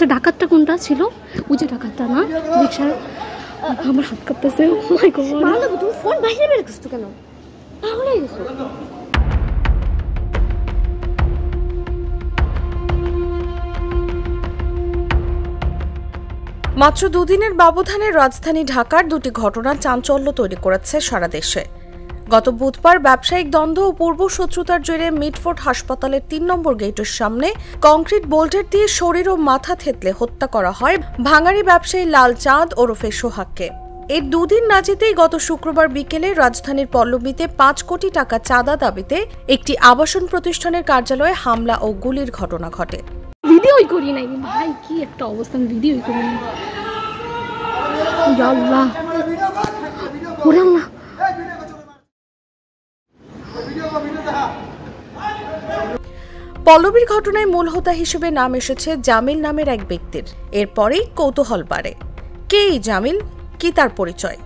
আচ্ছা ডাকাতটা কোনটা ছিল? ওই যে ডাকাতটা না রিকশার। আমার হাত কাঁপতেছে। ও মাই গড, ভালো তুমি ফোন বাইরে বের করছো কেন? পাগল হয়ে গেছো? মাত্র দুদিনের ব্যবধানে রাজধানী ঢাকার দুটি ঘটনা চাঞ্চল্য তৈরি করেছে সারা দেশে। গত বুধবার ব্যবসায়িক দ্বন্দ্ব ও পূর্ব শত্রুতার জেরে মিটফোর্ড হাসপাতালের ৩ নম্বর গেটের সামনে কংক্রিট বোল্টের দিয়ে শরীর ও মাথা থেতলে হত্যা করা হয় ভাঙাড়ি ব্যবসায়ী লাল চাঁদ ওরফে সোহাগকে। এর দুদিন না যেতেই গত শুক্রবার বিকেলে রাজধানীর পল্লবীতে ৫ কোটি টাকা চাঁদা দাবিতে একটি আবাসন প্রতিষ্ঠানের কার্যালয়ে হামলা ও গুলির ঘটনা ঘটে। ভিডিওই করি নাই ভাই, কি একটা অবস্থা, ভিডিওই করি নাই। আল্লাহ ওরে আল্লাহ। পল্লবীর ঘটনায় মূল হোতা হিসেবে নাম এসেছে জামিল নামের এক ব্যক্তির। এরপরেই কৌতূহল বাড়ে, কে এই জামিল, কি তার পরিচয়?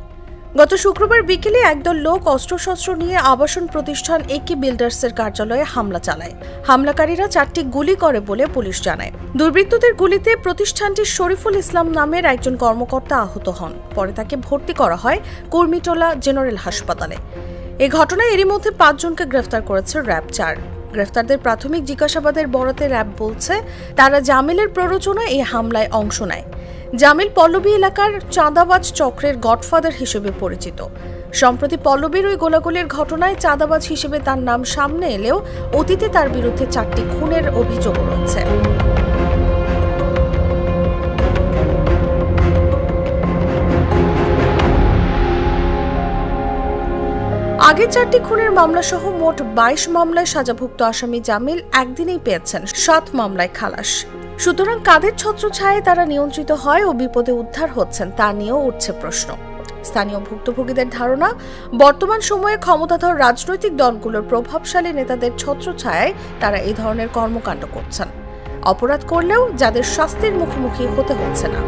গত শুক্রবার বিকেলে একদল লোক অস্ত্রশস্ত্র নিয়ে আবাসন প্রতিষ্ঠান একি বিল্ডার্সের কার্যালয়ে হামলা চালায়। হামলাকারীরা 4টি গুলি করে বলে পুলিশ জানায়। দুর্বৃত্তদের গুলিতে প্রতিষ্ঠানটির শরীফুল ইসলাম নামের একজন কর্মকর্তা আহত হন। পরে তাকে ভর্তি করা হয় কুর্মিটোলা জেনারেল হাসপাতালে। এই ঘটনায় এরই মধ্যে 5 জনকে গ্রেফতার করেছে র্যাব 4। গ্রেফতারদের প্রাথমিক জিজ্ঞাসাবাদের বরাতে র্যাব বলছে তারা জামিলের প্ররোচনায় এই হামলায় অংশ নেয়। জামিল পল্লবী এলাকার চাঁদাবাজ চক্রের গডফাদার হিসেবে পরিচিত। সম্প্রতি পল্লবীর ওই গোলাগুলির ঘটনায় চাঁদাবাজ হিসেবে তার নাম সামনে এলেও অতীতে তার বিরুদ্ধে 4টি খুনের অভিযোগ রয়েছে। আগে 4টি খুনের মামলা সহ মোট 22 মামলায় সাজাভুক্ত আসামি জামিল একদিনেই পেয়েছেন 7 মামলায় খালাস। সুতরাং কাদের ছত্রছায়ায় তারা নিয়ন্ত্রিত হয় ও বিপদে উদ্ধার হচ্ছেন তা নিয়েও উঠছে প্রশ্ন। স্থানীয় ভুক্তভোগীদের ধারণা, বর্তমান সময়ে ক্ষমতাধর রাজনৈতিক দলগুলোর প্রভাবশালী নেতাদের ছত্রছায়ায় তারা এই ধরনের কর্মকাণ্ড করছেন। অপরাধ করলেও যাদের শাস্তির মুখোমুখি হতে হচ্ছে না।